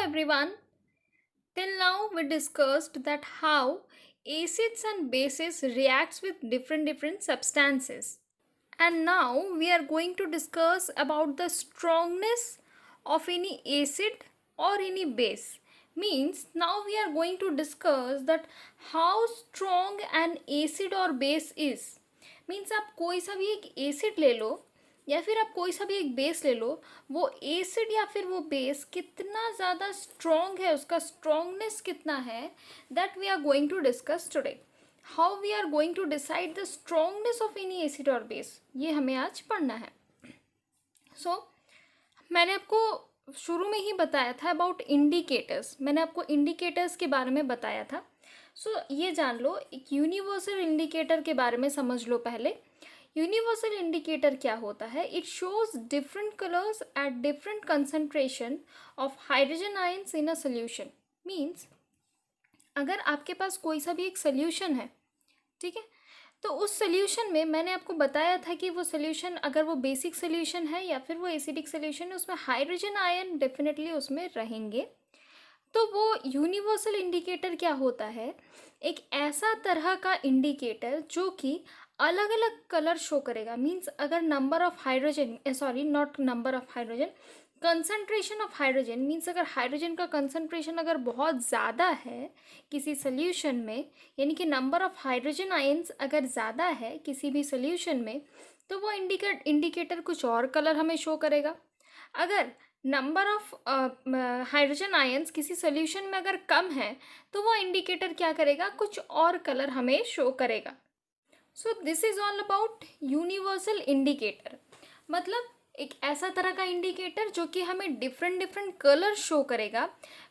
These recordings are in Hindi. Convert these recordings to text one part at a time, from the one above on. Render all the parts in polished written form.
everyone. Till now we discussed that how acids and bases reacts with different substances. And now we are going to discuss about the strongness of any acid or any base. Means now we are going to discuss that how strong an acid or base is. Means आप कोई सा भी एक एसिड ले लो या फिर आप कोई सा भी एक बेस ले लो, वो एसिड या फिर वो बेस कितना ज़्यादा स्ट्रॉन्ग है, उसका स्ट्रॉन्गनेस कितना है, that we are going to discuss today. How we are going to decide the strongness of any acid और बेस, ये हमें आज पढ़ना है. मैंने आपको शुरू में ही बताया था अबाउट इंडिकेटर्स. मैंने आपको इंडिकेटर्स के बारे में बताया था. ये जान लो, एक यूनिवर्सल इंडिकेटर के बारे में समझ लो पहले. यूनिवर्सल इंडिकेटर क्या होता है? It shows different colours at different concentration of hydrogen ions in a solution. Means अगर आपके पास कोई सा भी एक सोल्यूशन है, ठीक है, तो उस सोल्यूशन में मैंने आपको बताया था कि वो सोल्यूशन अगर वो बेसिक सोल्यूशन है या फिर वो एसिडिक सोल्यूशन है, उसमें हाइड्रोजन आयन डेफिनेटली उसमें रहेंगे. तो वो यूनिवर्सल इंडिकेटर क्या होता है? एक ऐसा तरह का इंडिकेटर जो कि अलग अलग कलर शो करेगा. मीन्स अगर number of hydrogen, sorry not number of hydrogen, concentration of hydrogen. Means अगर हाइड्रोजन का कंसंट्रेशन अगर बहुत ज़्यादा है किसी सोल्यूशन में, यानी कि नंबर ऑफ हाइड्रोजन आयंस अगर ज़्यादा है किसी भी सोल्यूशन में, तो वो इंडिकेटर कुछ और कलर हमें शो करेगा. अगर नंबर ऑफ हाइड्रोजन आयंस किसी सोल्यूशन में अगर कम है, तो वो इंडिकेटर क्या करेगा? कुछ और कलर हमें शो करेगा. So this is all about universal indicator. मतलब एक ऐसा तरह का इंडिकेटर जो कि हमें डिफरेंट कलर शो करेगा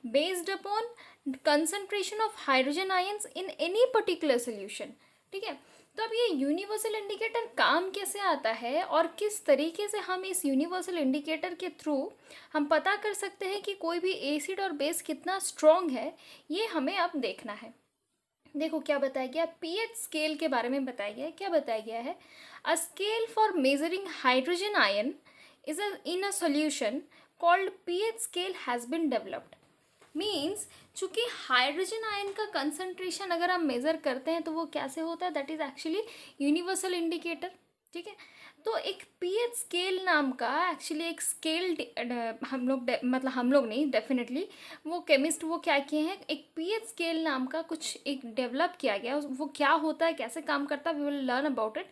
based upon concentration of hydrogen ions in any particular solution. ठीक है, तो अब ये यूनिवर्सल इंडिकेटर काम कैसे आता है और किस तरीके से हम इस यूनिवर्सल इंडिकेटर के थ्रू हम पता कर सकते हैं कि कोई भी एसिड और बेस कितना स्ट्रॉन्ग है, ये हमें अब देखना है. देखो क्या बताया गया, पीएच स्केल के बारे में बताया गया है. क्या बताया गया है? A scale for measuring hydrogen ion is in a solution called pH scale has been developed. Means चूँकि हाइड्रोजन आयन का कंसंट्रेशन अगर हम मेज़र करते हैं तो वो कैसे होता है, that is actually universal indicator. ठीक है, तो एक पीएच स्केल नाम का एक्चुअली एक स्केल हम लोग नहीं, डेफिनेटली वो केमिस्ट वो क्या किए हैं, एक पीएच स्केल नाम का कुछ एक डेवलप किया गया. वो क्या होता है, कैसे काम करता है, we will learn about it.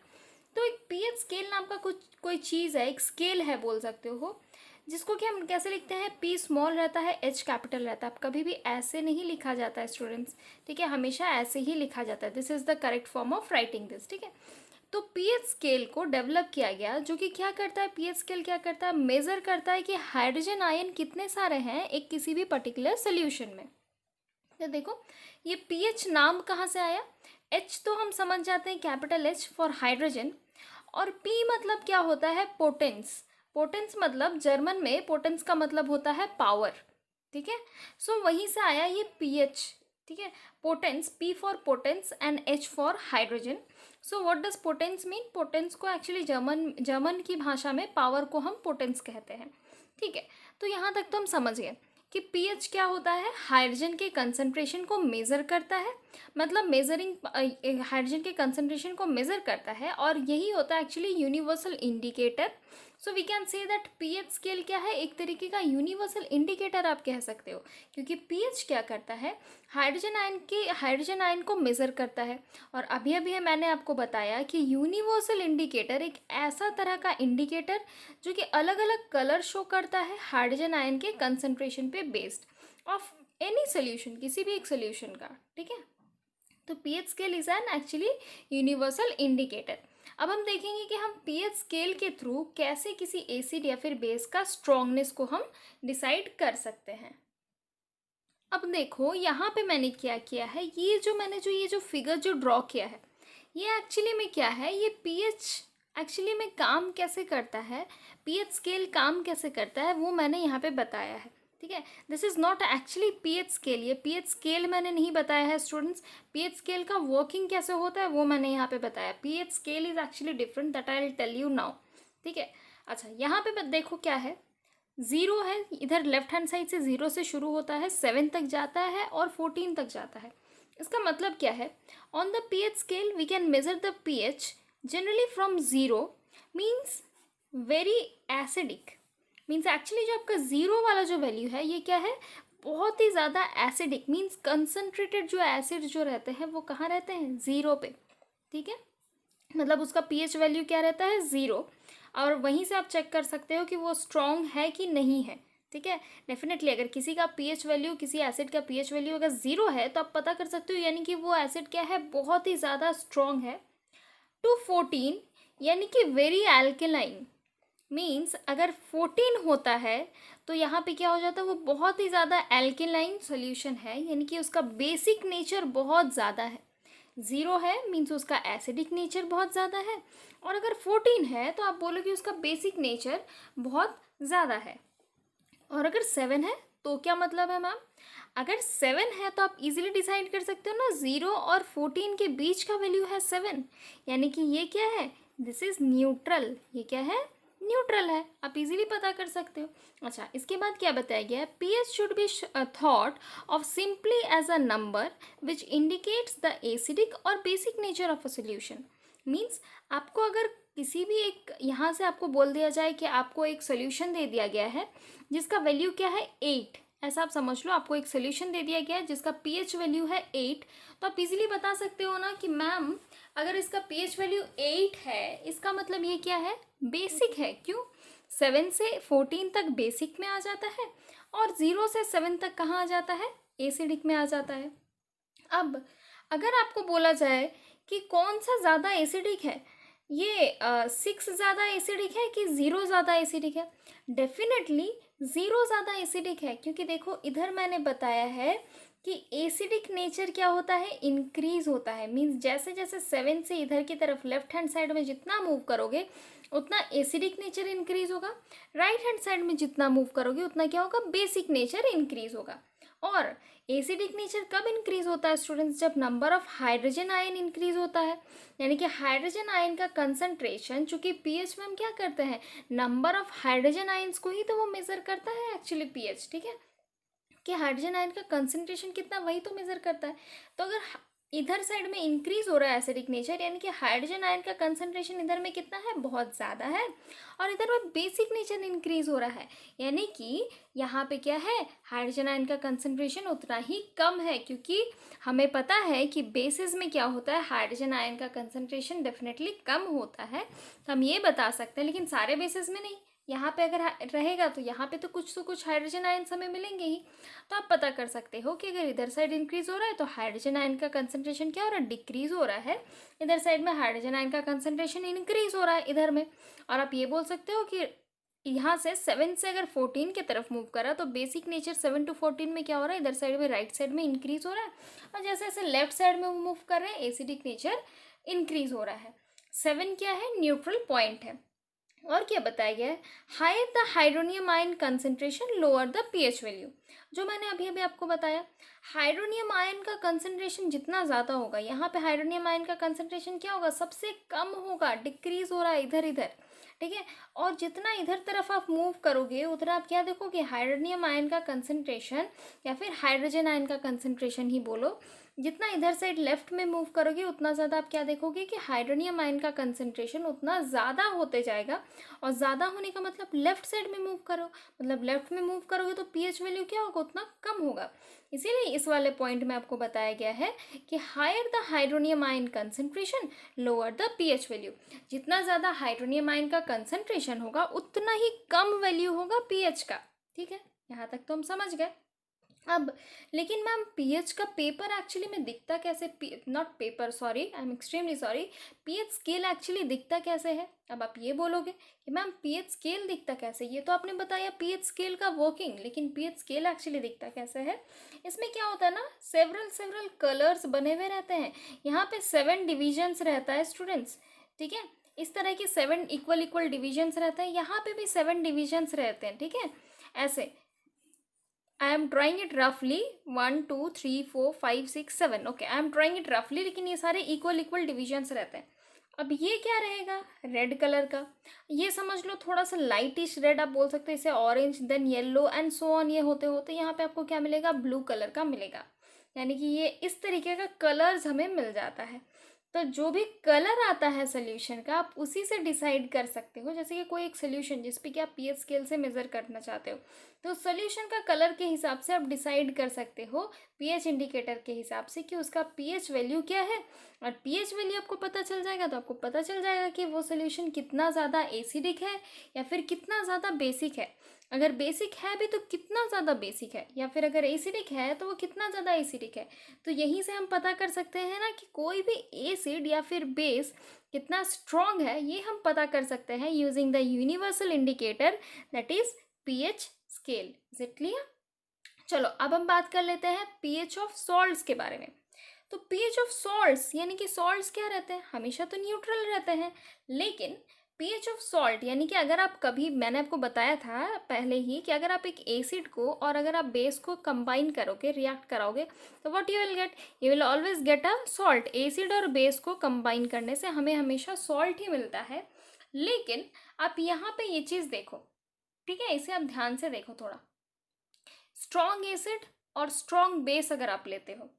तो एक पीएच स्केल नाम का कुछ कोई चीज़ है, एक स्केल है बोल सकते हो, जिसको कि हम कैसे लिखते हैं, पी स्मॉल रहता है, एच कैपिटल रहता है. अब कभी भी ऐसे नहीं लिखा जाता है स्टूडेंट्स, ठीक है, हमेशा ऐसे ही लिखा जाता है. This is the correct form of writing this. ठीक है, तो पीएच स्केल को डेवलप किया गया जो कि क्या करता है, पीएच स्केल क्या करता है, मेज़र करता है कि हाइड्रोजन आयन कितने सारे हैं एक किसी भी पर्टिकुलर सोल्यूशन में. तो देखो ये पीएच नाम कहाँ से आया. एच तो हम समझ जाते हैं, कैपिटल एच फॉर हाइड्रोजन, और पी मतलब क्या होता है, पोटेंस. पोटेंस मतलब जर्मन में पोटेंस का मतलब होता है पावर. ठीक है, सो वहीं से आया ये पीएच. ठीक है, potence, P for potence and H for hydrogen. So what does potence mean? Potence को एक्चुअली जर्मन की भाषा में पावर को हम पोटेंस कहते हैं. ठीक है, तो यहाँ तक तो हम समझ गए कि पीएच क्या होता है, हाइड्रोजन के कंसंट्रेशन को मेज़र करता है. मतलब मेजरिंग हाइड्रोजन के कंसंट्रेशन को मेज़र करता है, और यही होता है actually universal indicator. So we can say that pH scale क्या है, एक तरीके का यूनिवर्सल इंडिकेटर आप कह सकते हो, क्योंकि पीएच क्या करता है, हाइड्रोजन आयन को मेज़र करता है. और अभी मैंने आपको बताया कि यूनिवर्सल इंडिकेटर एक ऐसा तरह का इंडिकेटर जो कि अलग अलग कलर शो करता है हाइड्रोजन आयन के कंसंट्रेशन पे बेस्ड ऑफ एनी सोल्यूशन, किसी भी एक सोल्यूशन का. ठीक है, तो pH scale is an actually universal indicator. अब हम देखेंगे कि हम पीएच स्केल के थ्रू कैसे किसी एसिड या फिर बेस का स्ट्रॉन्गनेस को हम डिसाइड कर सकते हैं. अब देखो यहाँ पे मैंने क्या किया है, ये जो फिगर जो ड्रॉ किया है, ये एक्चुअली में क्या है, ये पीएच एक्चुअली में काम कैसे करता है, पीएच स्केल काम कैसे करता है, वो मैंने यहाँ पे बताया है. ठीक है, this is not actually pH scale. ये पीएच स्केल मैंने नहीं बताया है स्टूडेंट्स. पीएच स्केल का वर्किंग कैसे होता है वो मैंने यहाँ पे बताया. PH scale is actually different, that I will tell you now. ठीक है, अच्छा यहाँ पे देखो क्या है, ज़ीरो है, इधर लेफ्ट हैंड साइड से ज़ीरो से शुरू होता है, 7 तक जाता है और 14 तक जाता है। इसका मतलब क्या है? On the pH scale we can measure the pH generally from zero, means very acidic. Means actually जो आपका ज़ीरो वाला जो वैल्यू है ये क्या है? बहुत ही ज़्यादा एसिडिक, मीन्स कंसनट्रेटेड जो एसिड जो रहते हैं वो कहाँ रहते हैं? ज़ीरो पे। ठीक है, मतलब उसका पीएच वैल्यू क्या रहता है? ज़ीरो। और वहीं से आप चेक कर सकते हो कि वो स्ट्रॉन्ग है कि नहीं है। ठीक है, डेफिनेटली अगर किसी का पीएच वैल्यू, किसी एसिड का पीएच वैल्यू अगर ज़ीरो है तो आप पता कर सकते हो यानी कि वो एसिड क्या है? बहुत ही ज़्यादा स्ट्रॉन्ग है। टू 14 यानी कि वेरी एल्केलाइन, मीन्स अगर 14 होता है तो यहाँ पे क्या हो जाता है? वो बहुत ही ज़्यादा एल्केलाइन सॉल्यूशन है, यानी कि उसका बेसिक नेचर बहुत ज़्यादा है। ज़ीरो है मीन्स उसका एसिडिक नेचर बहुत ज़्यादा है, और अगर 14 है तो आप बोलोगे उसका बेसिक नेचर बहुत ज़्यादा है। और अगर 7 है तो क्या मतलब है मैम? अगर 7 है तो आप इजीली डिसाइड कर सकते हो ना, 0 और 14 के बीच का वैल्यू है 7, यानी कि ये क्या है? This is neutral. ये क्या है? न्यूट्रल है, आप इजीली पता कर सकते हो। अच्छा, इसके बाद क्या बताया गया है? PH should be thought of simply as a number which indicates the acidic और basic nature of a solution. Means आपको अगर किसी भी एक यहाँ से आपको बोल दिया जाए कि आपको एक सोल्यूशन दे दिया गया है जिसका वैल्यू क्या है? 8, ऐसा आप समझ लो। आपको एक सोल्यूशन दे दिया गया है जिसका पीएच वैल्यू है 8, तो आप इजीली बता सकते हो ना कि मैम अगर इसका पीएच वैल्यू 8 है इसका मतलब ये क्या है? बेसिक है। क्यों? 7 से 14 तक बेसिक में आ जाता है और 0 से 7 तक कहाँ आ जाता है? एसिडिक में आ जाता है। अब अगर आपको बोला जाए कि कौन सा ज़्यादा एसिडिक है, ये 6 ज़्यादा एसिडिक है कि 0 ज़्यादा एसिडिक है? डेफिनेटली 0 ज़्यादा एसिडिक है, क्योंकि देखो इधर मैंने बताया है कि एसिडिक नेचर क्या होता है? इंक्रीज होता है। मीन्स जैसे जैसे 7 से इधर की तरफ लेफ्ट हैंड साइड में जितना मूव करोगे उतना एसिडिक नेचर इंक्रीज होगा, राइट हैंड साइड में जितना मूव करोगे उतना क्या होगा? बेसिक नेचर इंक्रीज होगा। और एसिडिक नेचर कब इंक्रीज होता है स्टूडेंट्स? जब number of hydrogen ion increase होता है, यानी कि हाइड्रोजन आयन का कंसंट्रेशन, चूंकि पीएच में हम क्या करते हैं? नंबर ऑफ हाइड्रोजन आयन्स को ही तो वो मेजर करता है एक्चुअली पीएच। ठीक है, कि हाइड्रोजन आयन का कंसंट्रेशन कितना वही तो मेजर करता है। तो अगर इधर साइड में इंक्रीज हो रहा है एसिडिक नेचर, यानी कि हाइड्रोजन आयन का कंसंट्रेशन इधर में कितना है? बहुत ज़्यादा है, और इधर में बेसिक नेचर इंक्रीज हो रहा है, यानी कि यहाँ पे क्या है? हाइड्रोजन आयन का कंसंट्रेशन उतना ही कम है, क्योंकि हमें पता है कि बेसिस में क्या होता है? हाइड्रोजन आयन का कंसंट्रेशन डेफिनेटली कम होता है, तो हम ये बता सकते हैं, लेकिन सारे बेसिस में नहीं। यहाँ पे अगर रहेगा तो यहाँ पे तो कुछ हाइड्रोजन आयन्स हमें मिलेंगे ही। तो आप पता कर सकते हो कि अगर इधर साइड इंक्रीज हो रहा है तो हाइड्रोजन आयन का कंसंट्रेशन क्या हो रहा है? डिक्रीज हो रहा है। इधर साइड में हाइड्रोजन आयन का कंसंट्रेशन इंक्रीज हो रहा है इधर में। और आप ये बोल सकते हो कि यहाँ से 7 से अगर 14 की तरफ मूव करा तो बेसिक नेचर 7 to 14 में क्या हो रहा है? इधर साइड में राइट साइड में इंक्रीज हो रहा है, और जैसे जैसे लेफ्ट साइड में मूव कर रहे हैं एसिडिक नेचर इंक्रीज हो रहा है। 7 क्या है? न्यूट्रल पॉइंट है। और क्या बताया गया है? Higher the hydronium ion concentration lower the pH value. जो मैंने अभी अभी आपको बताया, हाइड्रोनियम आयन का कंसंट्रेशन जितना ज़्यादा होगा, यहाँ पे हाइड्रोनियम आयन का कंसंट्रेशन क्या होगा? सबसे कम होगा, डिक्रीज हो रहा है इधर इधर। ठीक है, और जितना इधर तरफ आप मूव करोगे उतना आप क्या देखोगे? हाइड्रोनियम आयन का कंसंट्रेशन, या फिर हाइड्रोजन आयन का कंसंट्रेशन ही बोलो, जितना इधर साइड लेफ्ट में मूव करोगे उतना ज़्यादा आप क्या देखोगे? कि हाइड्रोनियम आयन का कंसंट्रेशन उतना ज़्यादा होते जाएगा। और ज़्यादा होने का मतलब लेफ्ट साइड में मूव करो, मतलब लेफ्ट में मूव करोगे तो पीएच वैल्यू क्या होगा? उतना कम होगा। इसीलिए इस वाले पॉइंट में आपको बताया गया है कि higher the hydronium ion concentration lower the pH value. जितना ज़्यादा हाइड्रोनियम आयन का कंसंट्रेशन होगा उतना ही कम वैल्यू होगा पीएच का। ठीक है, यहाँ तक तो हम समझ गए। अब लेकिन मैम पीएच का पेपर एक्चुअली में दिखता कैसे? Not paper, sorry, I am extremely sorry, pH scale actually दिखता कैसे है? अब आप ये बोलोगे कि मैम पीएच स्केल दिखता कैसे? ये तो आपने बताया पीएच स्केल का वर्किंग, लेकिन पीएच स्केल एक्चुअली दिखता कैसे है? इसमें क्या होता है ना, सेवरल कलर्स बने हुए रहते हैं। यहाँ पे 7 डिविजन्स रहता है स्टूडेंट्स। ठीक है, इस तरह के 7 इक्वल डिविजन्स रहते हैं। यहाँ पे भी 7 डिविजन्स रहते हैं। ठीक है, ऐसे आई एम ड्राइंग इट रफली 1 2 3 4 5 6 7। Okay, I am drawing it रफली, लेकिन ये सारे इक्वल डिविजन्स रहते हैं। अब ये क्या रहेगा, रेड कलर का। ये समझ लो थोड़ा सा लाइटिश रेड, आप बोल सकते हो इसे orange, then yellow and so on. ये होते होते यहाँ पे आपको क्या मिलेगा, ब्लू कलर का मिलेगा। यानी कि ये इस तरीके का कलर्स हमें मिल जाता है। तो जो भी कलर आता है सोल्यूशन का, आप उसी से डिसाइड कर सकते हो। जैसे कि कोई एक सोल्यूशन जिस पे कि आप पीएच स्केल से मेज़र करना चाहते हो, तो सोल्यूशन का कलर के हिसाब से आप डिसाइड कर सकते हो पीएच इंडिकेटर के हिसाब से कि उसका पीएच वैल्यू क्या है। और पीएच वैल्यू आपको पता चल जाएगा तो आपको पता चल जाएगा कि वो सोल्यूशन कितना ज़्यादा एसिडिक है या फिर कितना ज़्यादा बेसिक है। अगर बेसिक है भी तो कितना ज़्यादा बेसिक है, या फिर अगर एसिडिक है तो वो कितना ज़्यादा एसिडिक है। तो यहीं से हम पता कर सकते हैं ना कि कोई भी एसिड या फिर बेस कितना स्ट्रॉन्ग है, ये हम पता कर सकते हैं using the universal indicator that is pH scale. Is it clear? चलो अब हम बात कर लेते हैं पीएच ऑफ सॉल्ट्स के बारे में। तो पीएच ऑफ सॉल्ट्स यानी कि सॉल्ट्स क्या रहते हैं, हमेशा तो न्यूट्रल रहते हैं। लेकिन पीएच ऑफ सॉल्ट यानी कि अगर आप कभी, मैंने आपको बताया था पहले ही कि अगर आप एक एसिड को और अगर आप बेस को कंबाइन करोगे, रिएक्ट कराओगे, तो what you will get, you will always get a salt. Acid और बेस को कंबाइन करने से हमें हमेशा सॉल्ट ही मिलता है। लेकिन आप यहाँ पे ये चीज़ देखो, ठीक है, इसे आप ध्यान से देखो थोड़ा। स्ट्रॉन्ग एसिड और स्ट्रॉन्ग बेस अगर आप लेते हो,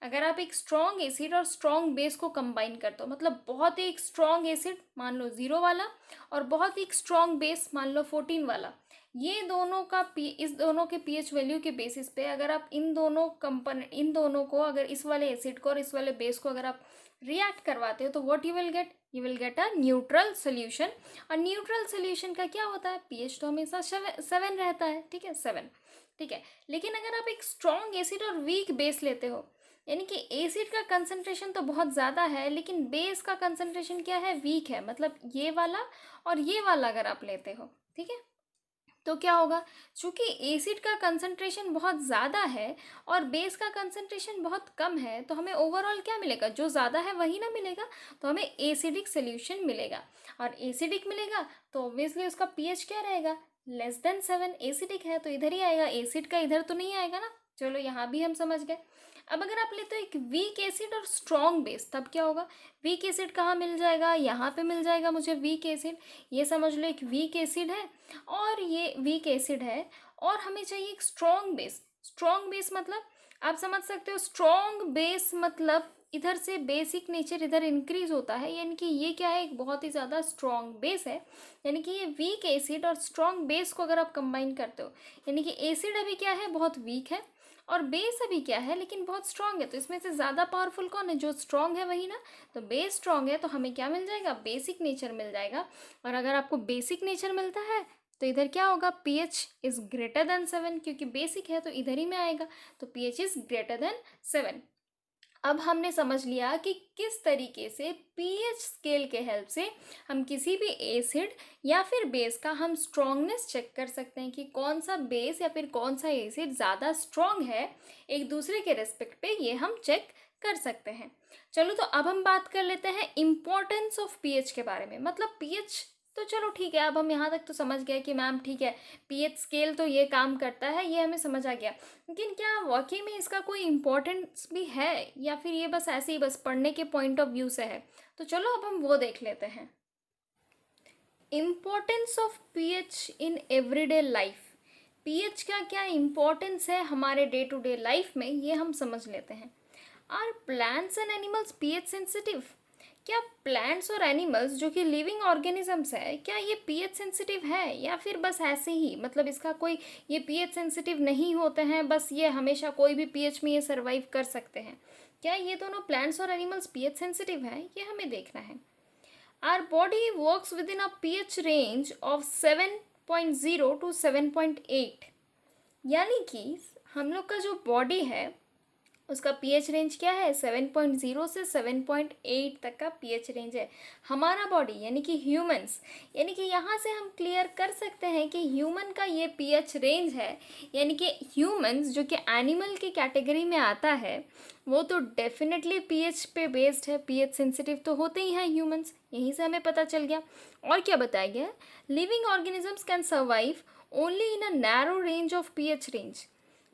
अगर आप एक स्ट्रॉन्ग एसिड और स्ट्रॉन्ग बेस को कंबाइन करते हो, मतलब बहुत ही एक स्ट्रॉन्ग एसिड मान लो 0 वाला और बहुत ही स्ट्रॉन्ग बेस मान लो 14 वाला, ये दोनों का इस दोनों के पीएच वैल्यू के बेसिस पे अगर आप इन दोनों को, अगर इस वाले एसिड को और इस वाले बेस को अगर आप रिएक्ट करवाते हो, तो what you will get, you will get a neutral solution. और न्यूट्रल सोल्यूशन का क्या होता है, पीएच तो हमेशा 7 रहता है, ठीक है, 7, ठीक है। लेकिन अगर आप एक स्ट्रॉन्ग एसिड और वीक बेस लेते हो, यानी कि एसिड का कंसंट्रेशन तो बहुत ज़्यादा है लेकिन बेस का कंसंट्रेशन क्या है, वीक है, मतलब ये वाला और ये वाला अगर आप लेते हो, ठीक है, तो क्या होगा, चूंकि एसिड का कंसंट्रेशन बहुत ज़्यादा है और बेस का कंसंट्रेशन बहुत कम है, तो हमें ओवरऑल क्या मिलेगा, जो ज़्यादा है वही ना मिलेगा, तो हमें एसिडिक सोल्यूशन मिलेगा। और एसिडिक मिलेगा तो ऑब्वियसली उसका पीएच क्या रहेगा, <7। एसिडिक है तो इधर ही आएगा, एसिड का इधर तो नहीं आएगा ना। चलो यहाँ भी हम समझ गए। अब अगर आप लेते हो एक वीक एसिड और स्ट्रॉन्ग बेस, तब क्या होगा, वीक एसिड कहाँ मिल जाएगा, यहाँ पे मिल जाएगा मुझे वीक एसिड। ये समझ लो एक वीक एसिड है और ये वीक एसिड है और हमें चाहिए एक स्ट्रॉन्ग बेस। स्ट्रॉन्ग बेस मतलब आप समझ सकते हो, स्ट्रॉन्ग बेस मतलब इधर से बेसिक नेचर इधर इंक्रीज होता है, यानी कि ये क्या है, एक बहुत ही ज़्यादा स्ट्रॉन्ग बेस है। यानी कि ये वीक एसिड और स्ट्रॉन्ग बेस को अगर आप कंबाइन करते हो, यानी कि एसिड अभी क्या है, बहुत वीक है, और बेस अभी क्या है लेकिन बहुत स्ट्रॉन्ग है, तो इसमें से ज़्यादा पावरफुल कौन है, जो स्ट्रॉन्ग है वही ना। तो बेस स्ट्रॉन्ग है तो हमें क्या मिल जाएगा, बेसिक नेचर मिल जाएगा। और अगर आपको बेसिक नेचर मिलता है तो इधर क्या होगा, पीएच इज़ ग्रेटर देन 7, क्योंकि बेसिक है तो इधर ही में आएगा, तो पीएच इज़ ग्रेटर देन 7। अब हमने समझ लिया कि किस तरीके से पीएच स्केल के हेल्प से हम किसी भी एसिड या फिर बेस का हम स्ट्रॉन्गनेस चेक कर सकते हैं कि कौन सा बेस या फिर कौन सा एसिड ज़्यादा स्ट्रॉन्ग है, एक दूसरे के रेस्पेक्ट पे ये हम चेक कर सकते हैं। चलो तो अब हम बात कर लेते हैं इम्पोर्टेंस ऑफ पीएच के बारे में। मतलब पीएच तो चलो ठीक है, अब हम यहाँ तक तो समझ गए कि मैम ठीक है, पीएच स्केल तो ये काम करता है, ये हमें समझ आ गया। लेकिन क्या वाकई में इसका कोई इम्पोर्टेंस भी है या फिर ये बस ऐसे ही बस पढ़ने के पॉइंट ऑफ व्यू से है, तो चलो अब हम वो देख लेते हैं। Importance of pH in everyday life. PH का क्या इम्पोर्टेंस है हमारे डे टू डे लाइफ में, ये हम समझ लेते हैं। Are plants and animals pH sensitive? क्या प्लांट्स और एनिमल्स जो कि लिविंग ऑर्गेनिजम्स है, क्या ये पीएच सेंसिटिव है या फिर बस ऐसे ही, मतलब इसका कोई ये पीएच सेंसिटिव नहीं होते हैं, बस ये हमेशा कोई भी पीएच में ये सर्वाइव कर सकते हैं? क्या ये दोनों प्लांट्स और एनिमल्स पीएच सेंसिटिव है, ये हमें देखना है। Our body works within a pH range of 7.0 to 7.8, यानी कि हम लोग का जो बॉडी है उसका पीएच रेंज क्या है, 7.0 से 7.8 तक का पीएच रेंज है हमारा बॉडी, यानी कि ह्यूमंस। यानी कि यहाँ से हम क्लियर कर सकते हैं कि ह्यूमन का ये पीएच रेंज है, यानी कि ह्यूमंस जो कि एनिमल की कैटेगरी में आता है वो तो डेफिनेटली पीएच पे बेस्ड है, पीएच सेंसिटिव तो होते ही हैं ह्यूमंस, यहीं से हमें पता चल गया। और क्या बताया गया, living organisms can survive only in a narrow range of pH range.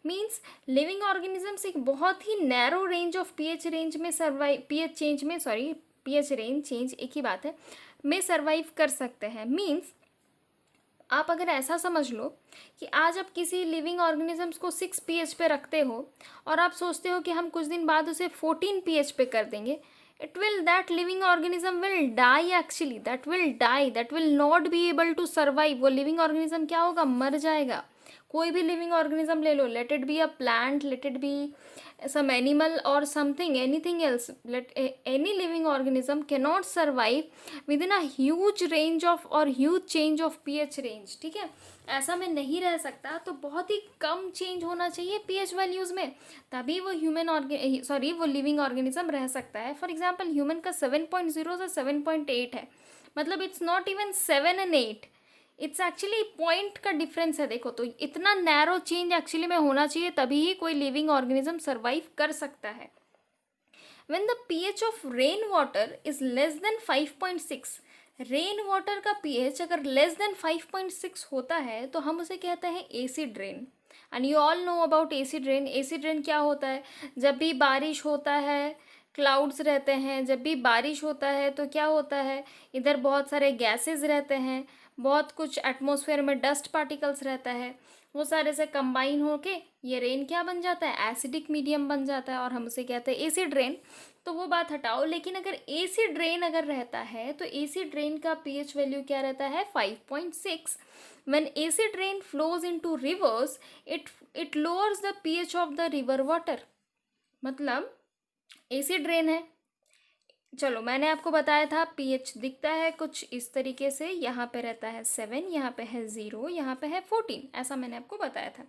Means living organisms एक बहुत ही narrow range of pH range में सर्वाइव, पीएच चेंज में पीएच रेंज चेंज एक ही बात है, में सर्वाइव कर सकते हैं। मीन्स आप अगर ऐसा समझ लो कि आज आप किसी लिविंग ऑर्गेनिजम्स को 6 पीएच पे रखते हो और आप सोचते हो कि हम कुछ दिन बाद उसे 14 पीएच पे कर देंगे, that living organism will die actually, that will not be able to survive. वो लिविंग ऑर्गेनिज्म क्या होगा, मर जाएगा। कोई भी लिविंग ऑर्गेनिज्म ले लो, let it be a plant, let it be some animal or something, anything else, any living organism cannot survive within a huge range of or huge change of pH range। ठीक है, ऐसा में नहीं रह सकता, तो बहुत ही कम चेंज होना चाहिए पीएच वैल्यूज़ में, तभी वो वो लिविंग ऑर्गेनिज्म रह सकता है। फॉर एग्जांपल ह्यूमन का 7.0 से 7.8 है, मतलब it's not even 7 and 8, it's actually point का डिफरेंस है। देखो तो इतना नैरो चेंज एक्चुअली में होना चाहिए, तभी ही कोई लिविंग ऑर्गेनिज्म सर्वाइव कर सकता है। When the pH of rain water is less than 5.6, rain water का पीएच अगर लेस देन 5.6 होता है तो हम उसे कहते हैं acid rain. And you all know about acid rain. Acid rain क्या होता है, जब भी बारिश होता है, क्लाउड्स रहते हैं, जब भी बारिश होता है तो क्या होता है, इधर बहुत सारे गैसेस रहते हैं, बहुत कुछ एटमॉस्फेयर में डस्ट पार्टिकल्स रहता है, वो सारे से कंबाइन होके ये रेन क्या बन जाता है, एसिडिक मीडियम बन जाता है, और हम उसे कहते हैं एसिड रेन। तो वो बात हटाओ, लेकिन अगर एसिड रेन अगर रहता है तो एसिड रेन का पीएच वैल्यू क्या रहता है, 5.6। When acid rain flows into reverse, it lowers the pH of the river water. मतलब एसिड रेन है, चलो मैंने आपको बताया था पीएच दिखता है कुछ इस तरीके से, यहाँ पे रहता है 7, यहाँ पे है 0, यहाँ पे है 14, ऐसा मैंने आपको बताया था।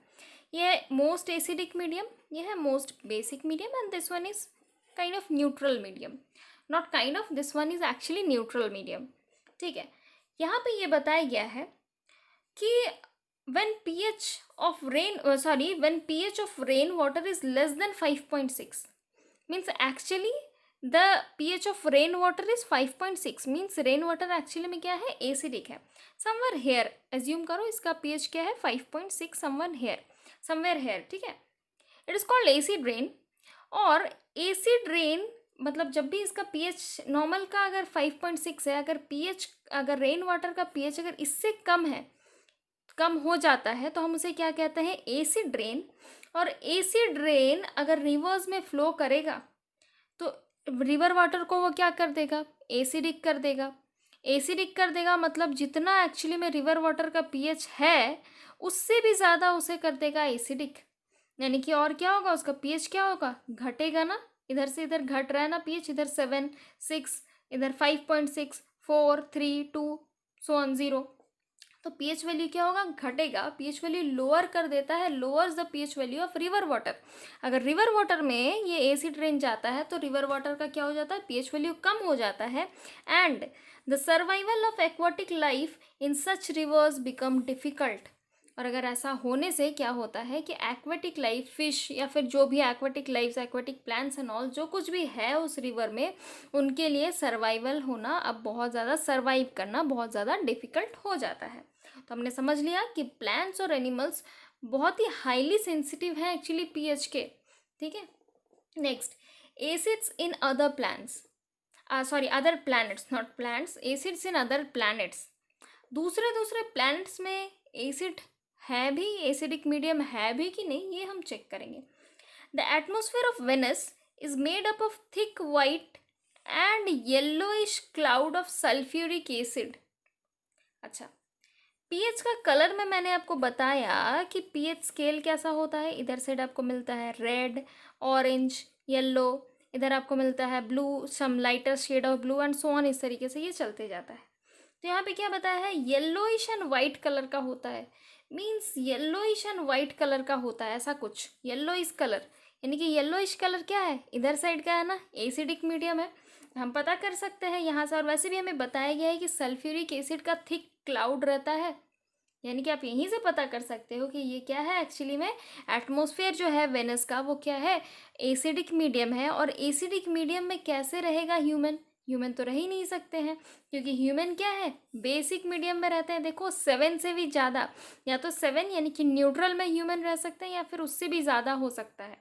ये है मोस्ट एसिडिक मीडियम, ये है most basic medium, and this one is kind of neutral medium. Not kind of, this one is actually neutral medium. ठीक है, यहाँ पे ये बताया गया है कि when pH of rain water is less than 5.6, means actually the pH of rain water is 5.6, means rain water actually में क्या है, acidic है। somewhere here assume करो इसका pH क्या है, 5.6, somewhere here, ठीक है। it is called acid rain। और acid rain मतलब जब भी इसका pH नॉर्मल का अगर 5.6 है, अगर रेन वाटर का pH अगर इससे कम हो जाता है तो हम उसे क्या कहते हैं, एसिड रेन। और एसिड रेन अगर रिवर्स में फ्लो करेगा तो रिवर वाटर को वो क्या कर देगा, एसिडिक कर देगा। एसिडिक कर देगा मतलब जितना एक्चुअली में रिवर वाटर का पीएच है उससे भी ज़्यादा उसे कर देगा एसिडिक। यानी कि और क्या होगा, उसका पीएच क्या होगा, घटेगा ना, इधर से इधर घट रहा है ना पीएच, इधर 7, 6, इधर 5.6, 4, 3, 2, सो ऑन 0, तो पीएच वैल्यू क्या होगा, घटेगा। पीएच वैल्यू लोअर कर देता है, lowers the pH value of river water. अगर रिवर वाटर में ये एसिड रेन जाता है तो रिवर वाटर का क्या हो जाता है, पीएच वैल्यू कम हो जाता है, and the survival of aquatic life in such reverse become difficult. और अगर ऐसा होने से क्या होता है कि एक्वाटिक लाइफ, फिश या फिर जो भी aquatic life, aquatic plants and all जो कुछ भी है उस रिवर में, उनके लिए सर्वाइवल होना, अब बहुत ज़्यादा सर्वाइव करना बहुत ज़्यादा डिफिकल्ट हो जाता है। तो हमने समझ लिया कि प्लांट्स और एनिमल्स बहुत ही हाईली सेंसिटिव हैं एक्चुअली पीएच के। ठीक है, next, acids in other plants, other planets, not plants, acids in other planets. दूसरे प्लैनेट्स में एसिड है भी, एसिडिक मीडियम है भी कि नहीं, ये हम चेक करेंगे। The atmosphere of Venus is made up of thick white and yellowish cloud of sulphuric acid. अच्छा, पीएच का कलर में मैंने आपको बताया कि पीएच स्केल कैसा होता है। इधर साइड आपको मिलता है रेड, ऑरेंज, येलो, इधर आपको मिलता है blue, some lighter shade of blue and so on, इस तरीके से ये चलते जाता है। तो यहाँ पे क्या बताया है, येलोइश एंड वाइट कलर का होता है। Means yellowish and white colour का होता है ऐसा कुछ, येलोइश कलर, यानी कि येलोइश कलर क्या है, इधर साइड का है ना, एसिडिक मीडियम है, हम पता कर सकते हैं यहाँ से। और वैसे भी हमें बताया गया है कि सल्फ्यूरिक एसिड का थिक क्लाउड रहता है, यानी कि आप यहीं से पता कर सकते हो कि ये क्या है एक्चुअली में, एटमॉस्फेयर जो है वेनस का वो क्या है, एसिडिक मीडियम है। और एसिडिक मीडियम में कैसे रहेगा ह्यूमन तो रह ही नहीं सकते हैं, क्योंकि ह्यूमन क्या है, बेसिक मीडियम में रहते हैं। देखो 7 से भी ज़्यादा, या तो 7 यानी कि न्यूट्रल में ह्यूमन रह सकते हैं, या फिर उससे भी ज़्यादा हो सकता है।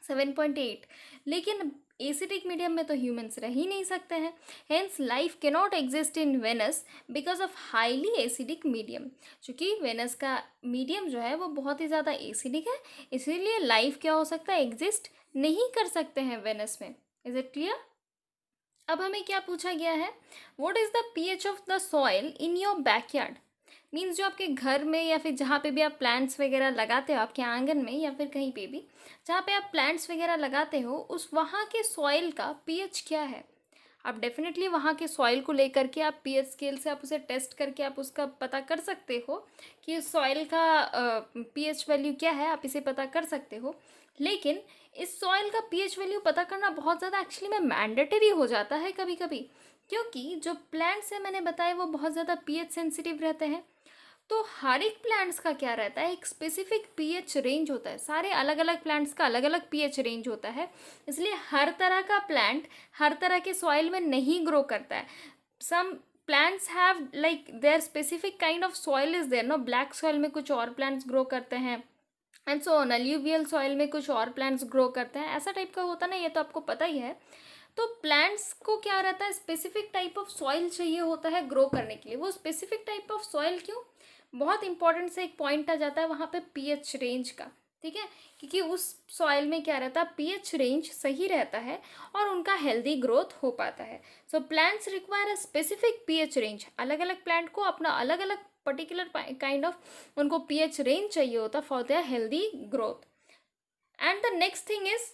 7.8। लेकिन एसिडिक मीडियम में तो ह्यूमंस रह ही नहीं सकते हैं। Hence life can not exist in Venus because of highly acidic medium. चूँकि वेनस का मीडियम जो है वो बहुत ही ज़्यादा एसिडिक है, इसीलिए लाइफ क्या हो सकता है, एग्जिस्ट नहीं कर सकते हैं वेनस में। Is it clear? अब हमें क्या पूछा गया है, what is the pH of the soil in your backyard. Means जो आपके घर में या फिर जहाँ पे भी आप प्लांट्स वगैरह लगाते हो, आपके आंगन में या फिर कहीं पे भी जहाँ पे आप प्लांट्स वगैरह लगाते हो, उस वहाँ के सॉइल का पीएच क्या है। आप डेफिनेटली वहाँ के सॉइल को लेकर के आप पीएच स्केल से आप उसे टेस्ट करके आप उसका पता कर सकते हो कि उस सॉइल का पीएच वैल्यू क्या है, आप इसे पता कर सकते हो। लेकिन इस सॉइल का पीएच वैल्यू पता करना बहुत ज़्यादा एक्चुअली में मैंडेटरी हो जाता है कभी कभी, क्योंकि जो प्लांट्स हैं मैंने बताया वो बहुत ज़्यादा पीएच सेंसिटिव रहते हैं। तो हर एक प्लांट्स का क्या रहता है, एक स्पेसिफिक पीएच रेंज होता है। सारे अलग अलग प्लांट्स का अलग अलग पीएच रेंज होता है, इसलिए हर तरह का प्लांट हर तरह के सॉइल में नहीं ग्रो करता है। सम plants have like their specific kind of soil is there, no, black soil में कुछ और प्लांट्स ग्रो करते हैं and so on, alluvial soil में कुछ और प्लांट्स ग्रो करते हैं, ऐसा टाइप का होता है ना, ये तो आपको पता ही है। तो प्लांट्स को क्या रहता है, स्पेसिफिक टाइप ऑफ सॉइल चाहिए होता है ग्रो करने के लिए। वो स्पेसिफिक टाइप ऑफ सॉइल क्यों, बहुत इंपॉर्टेंट से एक पॉइंट आ जाता है वहाँ पे पीएच रेंज का, ठीक है, क्योंकि उस सॉइल में क्या रहता है, पीएच रेंज सही रहता है और उनका हेल्दी ग्रोथ हो पाता है। So plants require a specific pH range. अलग अलग प्लांट को अपना अलग अलग पर्टिकुलर काइंड ऑफ उनको पीएच रेंज चाहिए होता for their healthy growth. And the next thing is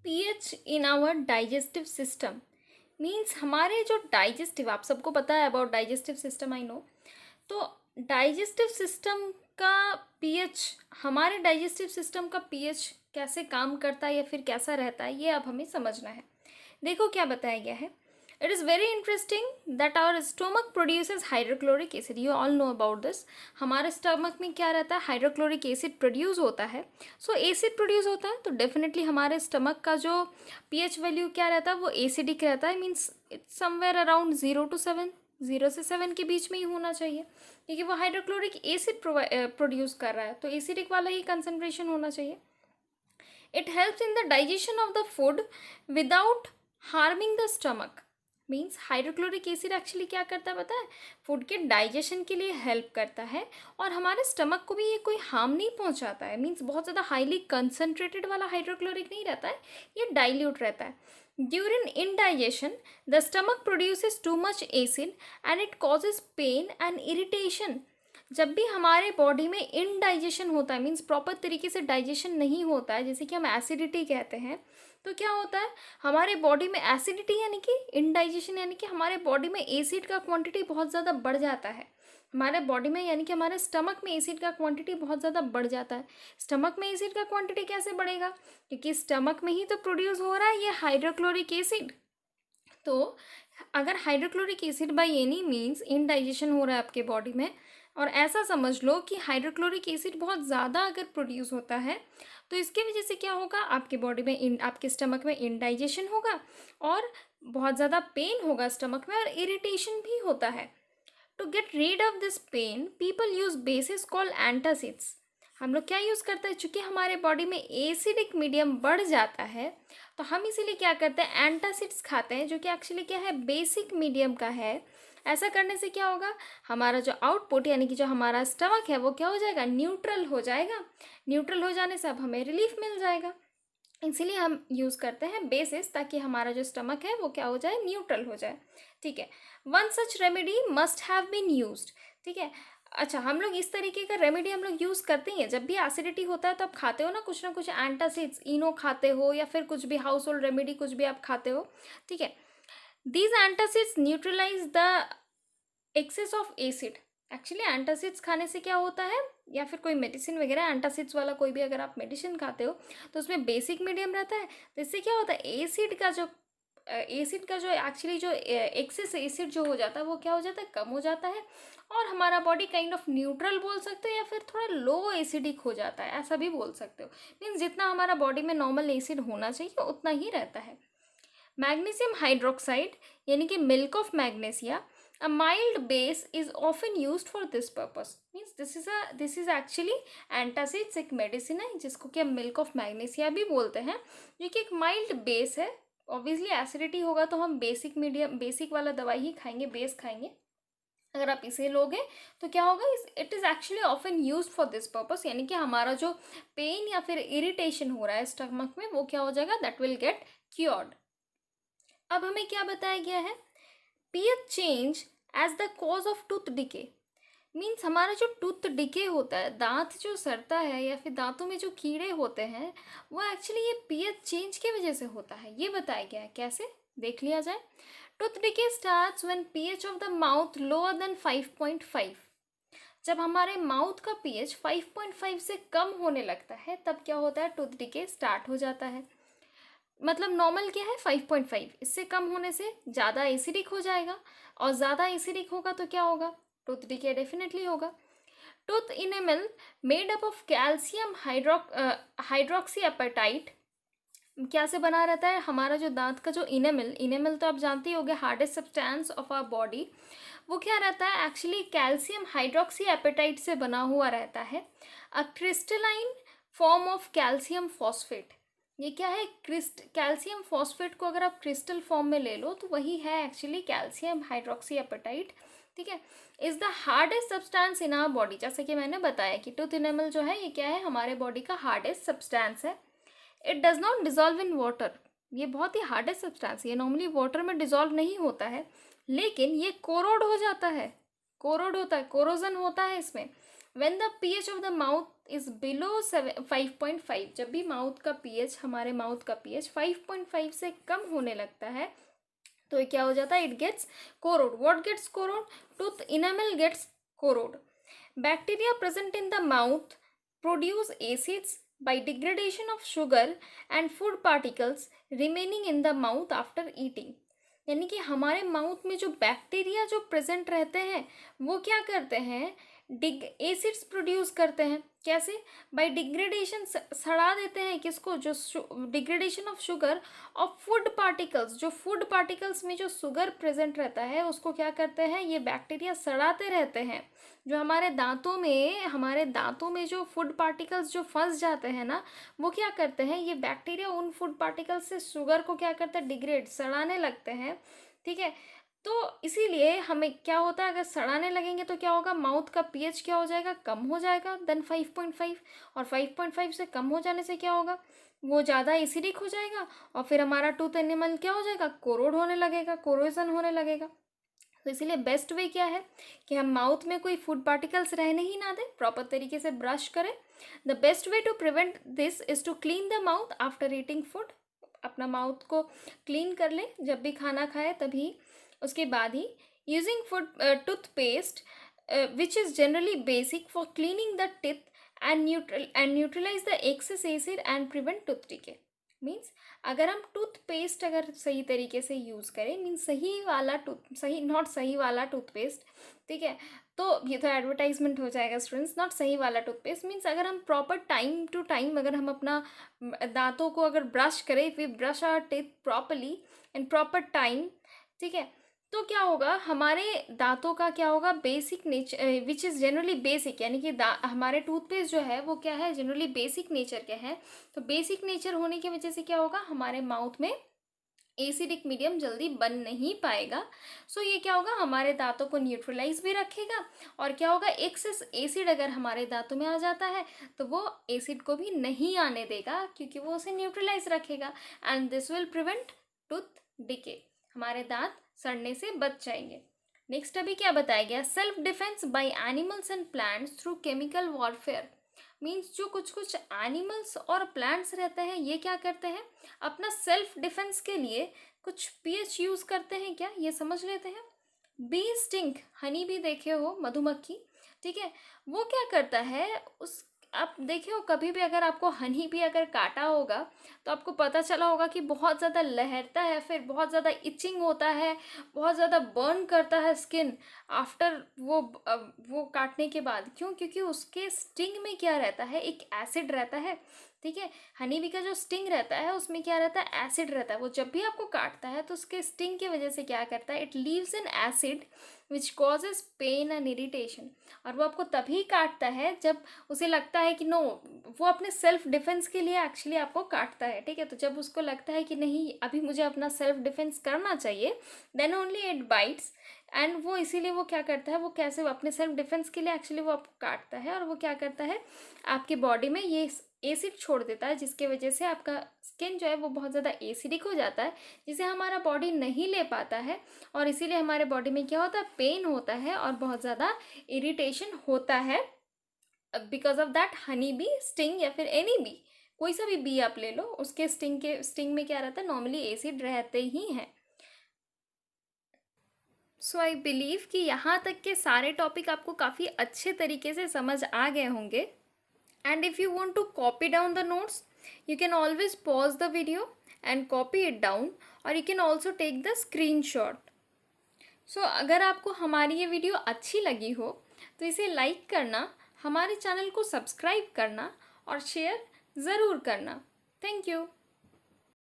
pH in our digestive system. Means हमारे जो डाइजेस्टिव, आप सबको पता है about digestive system, I know. तो डाइजेस्टिव सिस्टम का पीएच, हमारे डाइजेस्टिव सिस्टम का पीएच कैसे काम करता है या फिर कैसा रहता है, ये अब हमें समझना है। देखो क्या बताया गया है, it is very interesting that our stomach produces hydrochloric acid. You all know about this. हमारे स्टमक में क्या रहता है, हाइड्रोक्लोरिक एसिड प्रोड्यूस होता है। सो एसिड प्रोड्यूस होता है तो डेफिनेटली हमारे स्टमक का जो पीएच वैल्यू क्या रहता है, वो एसिडिक रहता है। Means it's somewhere around 0 to 7, 0 से 7 के बीच में ही होना चाहिए, क्योंकि वो हाइड्रोक्लोरिक एसिड प्रोड्यूस कर रहा है, तो एसिडिक वाला ही कंसनट्रेशन होना चाहिए। It helps in the digestion of the food without harming the stomach. Means hydrochloric acid actually क्या करता है पता है, फूड के डाइजेशन के लिए हेल्प करता है और हमारे स्टमक को भी ये कोई हार्म नहीं पहुंचाता है। मीन्स बहुत ज़्यादा हाईली कंसनट्रेटेड वाला हाइड्रोक्लोरिक नहीं रहता है, ये डाइल्यूट रहता है। During indigestion the stomach produces too much acid and it causes pain and irritation. जब भी हमारे बॉडी में इनडाइजेशन होता है, मीन्स प्रॉपर तरीके से डाइजेशन नहीं होता है, जैसे कि हम एसिडिटी कहते हैं, तो क्या होता है हमारे बॉडी में एसिडिटी यानी कि इनडाइजेशन, यानी कि हमारे बॉडी में एसिड का क्वांटिटी बहुत ज़्यादा बढ़ जाता है। हमारे बॉडी में यानी कि हमारे स्टमक में एसिड का क्वांटिटी बहुत ज़्यादा बढ़ जाता है। स्टमक में एसिड का क्वांटिटी कैसे बढ़ेगा, क्योंकि स्टमक में ही तो प्रोड्यूस हो रहा है ये हाइड्रोक्लोरिक एसिड। तो अगर hydrochloric acid by any means indigestion हो रहा है आपके बॉडी में, और ऐसा समझ लो कि हाइड्रोक्लोरिक एसिड बहुत ज़्यादा अगर प्रोड्यूस होता है, तो इसके वजह से क्या होगा, आपके बॉडी में आपके स्टमक में इनडाइजेशन होगा और बहुत ज़्यादा पेन होगा स्टमक में और इरिटेशन भी होता है। To get rid of this pain people use bases called antacids. हम लोग क्या यूज़ करते हैं, चूँकि हमारे बॉडी में एसिडिक मीडियम बढ़ जाता है तो हम इसीलिए क्या करते हैं, एंटासिड्स खाते हैं, जो कि एक्चुअली क्या है, बेसिक मीडियम का है। ऐसा करने से क्या होगा, हमारा जो आउटपुट यानी कि जो हमारा स्टमक है वो क्या हो जाएगा, न्यूट्रल हो जाएगा। न्यूट्रल हो जाने से अब हमें रिलीफ मिल जाएगा, इसीलिए हम यूज़ करते हैं बेसिस, ताकि हमारा जो स्टमक है वो क्या हो जाए, न्यूट्रल हो जाए। ठीक है, one such remedy must have been used. ठीक है, अच्छा, हम लोग इस तरीके का रेमेडी हम लोग यूज़ करते हैं। जब भी एसिडिटी होता है तो आप खाते हो ना कुछ एंटासिड्स, इनो खाते हो या फिर कुछ भी हाउस होल्ड रेमेडी कुछ भी आप खाते हो। ठीक है, these antacids neutralize the excess of acid. Actually antacids खाने से क्या होता है, या फिर कोई मेडिसिन वगैरह एंटासिड्स वाला कोई भी अगर आप मेडिसिन खाते हो तो उसमें बेसिक मीडियम रहता है, तो इससे क्या होता है, एसिड का जो एक्चुअली जो एक्सेस एसिड जो हो जाता है वो क्या हो जाता है, कम हो जाता है और हमारा बॉडी काइंड ऑफ न्यूट्रल बोल सकते हो या फिर थोड़ा लो एसिडिक हो जाता है, ऐसा भी बोल सकते हो। मीन्स जितना हमारा बॉडी में नॉर्मल एसिड होना चाहिए उतना ही रहता है। मैग्नीशियम हाइड्रोक्साइड यानी कि milk of magnesia A mild base is often used for this purpose. Means this is actually antacids, एक मेडिसिन है जिसको कि हम मिल्क ऑफ मैग्नीसिया भी बोलते हैं, जो कि एक माइल्ड बेस है. ऑब्वियसली एसिडिटी होगा तो हम बेसिक वाला दवाई ही खाएंगे, बेस खाएंगे. अगर आप इसे लोगे तो क्या होगा, it is actually often use for this purpose, यानी कि हमारा जो पेन या फिर इरिटेशन हो रहा है स्टमक में वो क्या हो जाएगा, दैट विल गेट क्योर्ड. अब हमें क्या बताया गया है, pH change as the cause of tooth decay. Means हमारा जो टूथ डिके होता है, दांत जो सड़ता है या फिर दांतों में जो कीड़े होते हैं, वो एक्चुअली ये पीएच चेंज की वजह से होता है. ये बताया गया है. कैसे, देख लिया जाए. Tooth decay starts when pH of the mouth lower than 5.5. जब हमारे माउथ का पीएच 5.5 से कम होने लगता है तब क्या होता है, टूथ डिके स्टार्ट हो जाता है. मतलब नॉर्मल क्या है, 5.5. इससे कम होने से ज़्यादा एसिडिक हो जाएगा, और ज़्यादा एसिडिक होगा तो क्या होगा, टूथ डिके डेफिनेटली होगा. Tooth enamel made up of calcium hydroxyapatite क्या से बना रहता है, हमारा जो दांत का जो इनेमल तो आप जानते ही होंगे, hardest substance of our body, वो क्या रहता है एक्चुअली कैल्शियम हाइड्रोक्सी एपेटाइट से बना हुआ रहता है. अ crystalline form of calcium phosphate. ये क्या है, कैल्शियम फॉस्फेट को अगर आप क्रिस्टल फॉर्म में ले लो तो वही है एक्चुअली कैल्शियम हाइड्रोक्सी एपेटाइट. ठीक है, is the hardest substance in our body. जैसे कि मैंने बताया कि टूथ इनेमल जो है ये क्या है, हमारे बॉडी का हार्डेस्ट सब्सटेंस है. It does not dissolve in water. ये बहुत ही हार्डेस्ट सब्सटेंस, ये नॉर्मली वाटर में डिजॉल्व नहीं होता है, लेकिन ये कोरोड हो जाता है, कोरोड होता है, कोरोजन होता है इसमें. When the pH of the mouth is below 5.5, जब भी माउथ का पीएच, हमारे माउथ का पीएच 5.5 से कम होने लगता है तो ये क्या हो जाता है, it gets corroded. What gets corroded, tooth enamel gets corroded. Bacteria present in the mouth produce acids by degradation of sugar and food particles remaining in the mouth after eating. यानी कि हमारे माउथ में जो बैक्टीरिया जो प्रेजेंट रहते हैं वो क्या करते हैं, एसिड्स प्रोड्यूस करते हैं. कैसे, बाय डिग्रेडेशन, सड़ा देते हैं किसको, जो डिग्रेडेशन ऑफ शुगर और फूड पार्टिकल्स, जो फूड पार्टिकल्स में जो शुगर प्रेजेंट रहता है उसको क्या करते हैं, ये बैक्टीरिया सड़ाते रहते हैं. जो हमारे दांतों में जो फूड पार्टिकल्स जो फंस जाते हैं ना, वो क्या करते हैं, ये बैक्टीरिया उन फूड पार्टिकल्स से शुगर को क्या करते हैं, डिग्रेड, सड़ाने लगते हैं. ठीक है, तो इसीलिए हमें क्या होता है, अगर सड़ाने लगेंगे तो क्या होगा, माउथ का पीएच क्या हो जाएगा, कम हो जाएगा देन 5.5. और 5.5 से कम हो जाने से क्या होगा, वो ज़्यादा एसिडिक हो जाएगा, और फिर हमारा टूथ एनिमल क्या हो जाएगा, कोरोड होने लगेगा, कोरोजन होने लगेगा. तो इसीलिए बेस्ट वे क्या है कि हम माउथ में कोई फूड पार्टिकल्स रहने ही ना दें, प्रॉपर तरीके से ब्रश करें. The best way to prevent this is to clean the mouth after eating food. अपना माउथ को क्लीन कर लें जब भी खाना खाए तभी, उसके बाद ही. Using food toothpaste which is generally basic for cleaning the teeth and neutralise the excess acid and prevent tooth decay. Means अगर हम टूथपेस्ट अगर सही तरीके से यूज़ करें, मीन्स सही वाला टूथपेस्ट, ठीक है, तो ये तो एडवर्टाइजमेंट हो जाएगा स्टूडेंट्स, नॉट सही वाला टूथपेस्ट. मीन्स अगर हम प्रॉपर टाइम टू टाइम अगर हम अपना दांतों को अगर ब्रश करें, we brush our teeth properly in proper time, ठीक है, तो क्या होगा, हमारे दांतों का क्या होगा, basic nature which is generally basic, यानी कि हमारे टूथपेस्ट जो है वो क्या है, जनरली बेसिक नेचर के हैं. तो बेसिक नेचर होने की वजह से क्या होगा, हमारे माउथ में एसिडिक मीडियम जल्दी बन नहीं पाएगा. सो ये क्या होगा, हमारे दांतों को न्यूट्रलाइज भी रखेगा. और क्या होगा, एक्सेस एसिड अगर हमारे दांतों में आ जाता है तो वो एसिड को भी नहीं आने देगा, क्योंकि वो उसे न्यूट्रलाइज रखेगा. And this will prevent tooth decay, हमारे दांत सड़ने से बच जाएंगे. नेक्स्ट अभी क्या बताया गया, self defence by animals and plants through chemical warfare. Means जो कुछ एनिमल्स और प्लांट्स रहते हैं ये क्या करते हैं, अपना सेल्फ डिफेंस के लिए कुछ पीएच यूज़ करते हैं. क्या, ये समझ लेते हैं. बी स्टिंग, हनी भी देखे हो, मधुमक्खी, ठीक है, वो क्या करता है, उस आप देखे हो कभी भी अगर आपको हनी भी अगर काटा होगा तो आपको पता चला होगा कि बहुत ज़्यादा लहरता है, फिर बहुत ज़्यादा इचिंग होता है, बहुत ज़्यादा बर्न करता है स्किन आफ्टर वो काटने के बाद. क्यों, क्योंकि उसके स्टिंग में क्या रहता है, एक एसिड रहता है. ठीक है। हनी बी का जो स्टिंग रहता है उसमें क्या रहता है, एसिड रहता है। वो जब भी आपको काटता है तो उसके स्टिंग की वजह से क्या करता है, it leaves an acid which causes pain and irritation. और वो आपको तभी काटता है जब उसे लगता है कि नो, वो अपने सेल्फ डिफेंस के लिए एक्चुअली आपको काटता है, ठीक है। तो जब उसको लगता है कि नहीं अभी मुझे अपना सेल्फ डिफेंस करना चाहिए, then only it bites. And वो इसीलिए वो क्या करता है, वो कैसे वो अपने सेल्फ डिफेंस के लिए एक्चुअली वो आपको काटता है, और वो क्या करता है आपकी बॉडी में ये एसिड छोड़ देता है, जिसके वजह से आपका स्किन जो है वो बहुत ज़्यादा एसिडिक हो जाता है, जिसे हमारा बॉडी नहीं ले पाता है। और इसीलिए हमारे बॉडी में क्या होता है, पेन होता है और बहुत ज़्यादा इरिटेशन होता है, because of that honey bee sting, या फिर एनी बी, कोई सा भी बी आप ले लो, उसके स्टिंग में क्या रहता है, नॉर्मली एसिड रहते ही हैं। सो आई बिलीव कि यहाँ तक के सारे टॉपिक आपको काफ़ी अच्छे तरीके से समझ आ गए होंगे। And if you want to copy down the notes, you can always pause the video and copy it down, or you can also take the screenshot. So अगर आपको हमारी ये वीडियो अच्छी लगी हो तो इसे लाइक करना, हमारे चैनल को सब्सक्राइब करना और शेयर ज़रूर करना। Thank you.